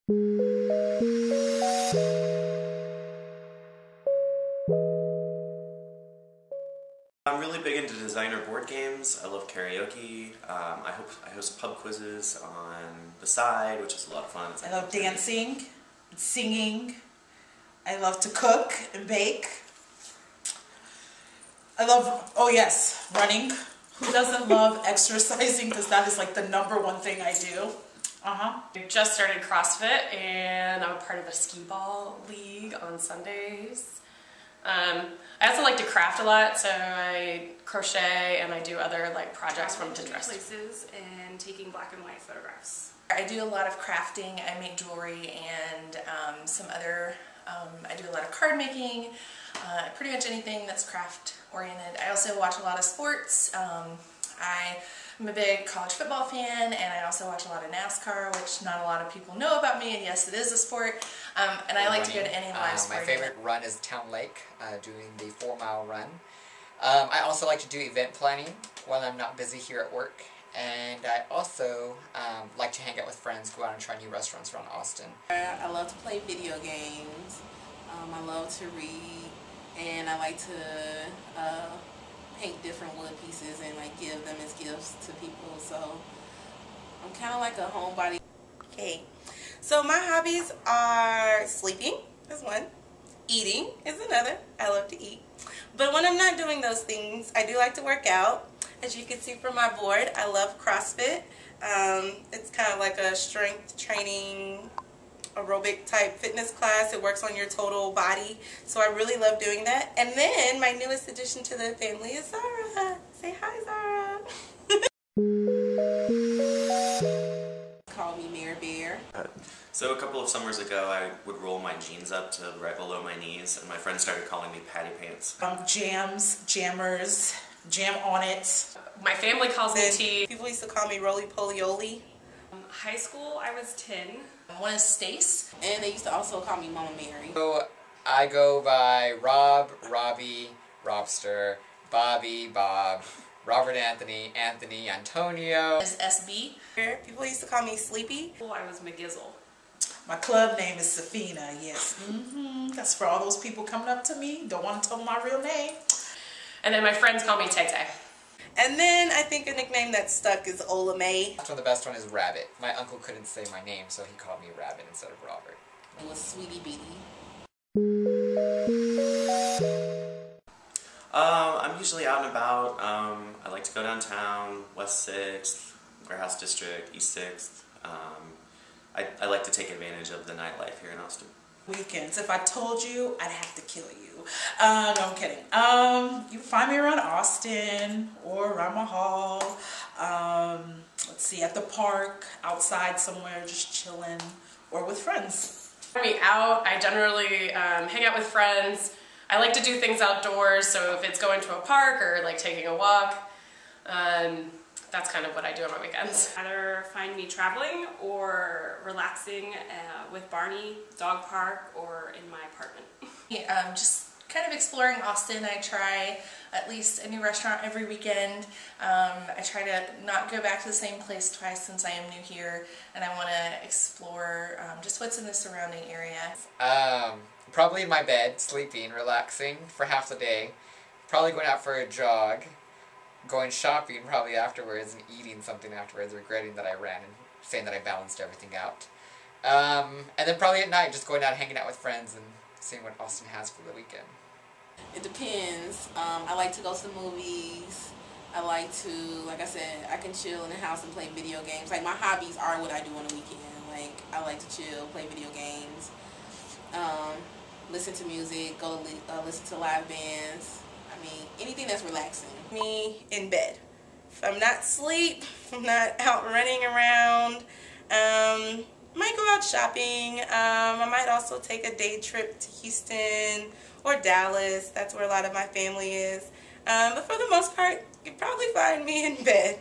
I'm really big into designer board games. I love karaoke. I host pub quizzes on the side, which is a lot of fun. I love dancing, singing. I love to cook and bake. I love, oh yes, running. Who doesn't love exercising? Because that is like the #1 thing I do. I just started CrossFit and I'm a part of a skee ball league on Sundays. I also like to craft a lot, so I crochet and I do other like projects from Pinterest. Places and taking black and white photographs. I do a lot of crafting. I make jewelry and some other, I do a lot of card making, pretty much anything that's craft oriented. I also watch a lot of sports. I'm a big college football fan, and I also watch a lot of NASCAR, which not a lot of people know about me, and yes, it is a sport. And I like to go to any live sport. My favorite run is Town Lake, doing the 4-mile run. I also like to do event planning when I'm not busy here at work. And I also like to hang out with friends, go out and try new restaurants around Austin. I love to play video games. I love to read, and I like to paint different wood pieces and like give them as gifts to people. So I'm kind of like a homebody. Okay, so my hobbies are sleeping is one, eating is another. I love to eat, but when I'm not doing those things, I do like to work out. As you can see from my board, I love CrossFit. It's kind of like a strength training aerobic type fitness class. It works on your total body, so I really love doing that. And then my newest addition to the family is Zara. Say hi, Zara. Call me Mare Bear. So a couple of summers ago, I would roll my jeans up to right below my knees, and my friends started calling me Patty Pants. Jams, jammers, jam on it. My family calls me T. People used to call me Roly Polioli. High school, I was 10. One is Stace. And they used to also call me Mama Mary. So I go by Rob, Robbie, Robster, Bobby, Bob, Robert Anthony, Anthony, Antonio. Is SB. People used to call me Sleepy. I was McGizzle. My club name is Safina, yes. That's for all those people coming up to me, don't want to tell them my real name. And then my friends call me Tay Tay. And then I think a nickname that stuck is Ola May. The best one is Rabbit. My uncle couldn't say my name, so he called me Rabbit instead of Robert. It was Sweetie Beanie. I'm usually out and about. I like to go downtown, West 6th, Warehouse District, East 6th. I like to take advantage of the nightlife here in Austin. Weekends. If I told you, I'd have to kill you. No, I'm kidding. You can find me around Austin or around my hall. Let's see, at the park, outside somewhere, just chilling, or with friends. When I'm out, I generally hang out with friends. I like to do things outdoors, so if it's going to a park or like taking a walk, that's kind of what I do on my weekends. Either find me traveling or relaxing with Barney, dog park, or in my apartment. Just kind of exploring Austin. I try at least a new restaurant every weekend. I try to not go back to the same place twice since I am new here, and I want to explore just what's in the surrounding area. Probably in my bed, sleeping, relaxing for half the day. Probably going out for a jog. Going shopping probably afterwards and eating something afterwards, regretting that I ran and saying that I balanced everything out. And then probably at night just going out hanging out with friends and seeing what Austin has for the weekend. It depends. I like to go to the movies. I like to, like I said, I can chill in the house and play video games. Like my hobbies are what I do on the weekend. Like I like to chill, play video games, listen to music, go listen to live bands. I mean, anything that's relaxing. Me in bed. If I'm not asleep, if I'm not out running around, might go out shopping. I might also take a day trip to Houston or Dallas. That's where a lot of my family is. But for the most part, you'd probably find me in bed.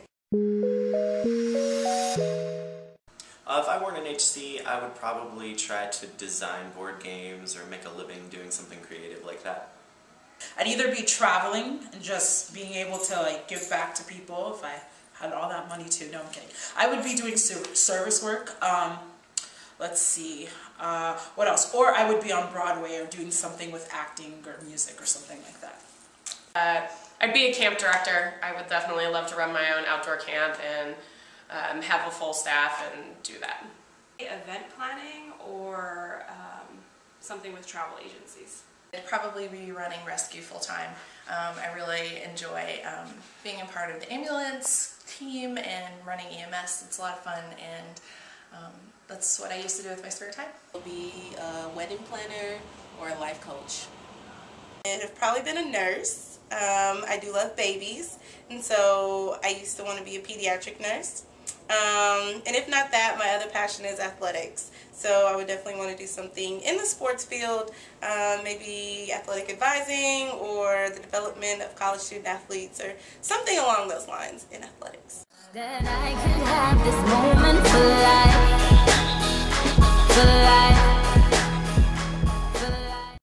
If I weren't an HC, I would probably try to design board games or make a living doing something creative like that. I'd either be traveling and just being able to like give back to people if I had all that money too. No, I'm kidding. I would be doing service work, let's see, what else? Or I would be on Broadway or doing something with acting or music or something like that. I'd be a camp director. I would definitely love to run my own outdoor camp and have a full staff and do that. Event planning or something with travel agencies. I'd probably be running rescue full-time. I really enjoy being a part of the ambulance team and running EMS. It's a lot of fun, and that's what I used to do with my spare time. I'll be a wedding planner or a life coach. And I've probably been a nurse. I do love babies, and so I used to want to be a pediatric nurse. And if not that, my other passion is athletics. So I would definitely want to do something in the sports field, maybe athletic advising or the development of college student athletes or something along those lines in athletics. Then I could have this moment for life, for life.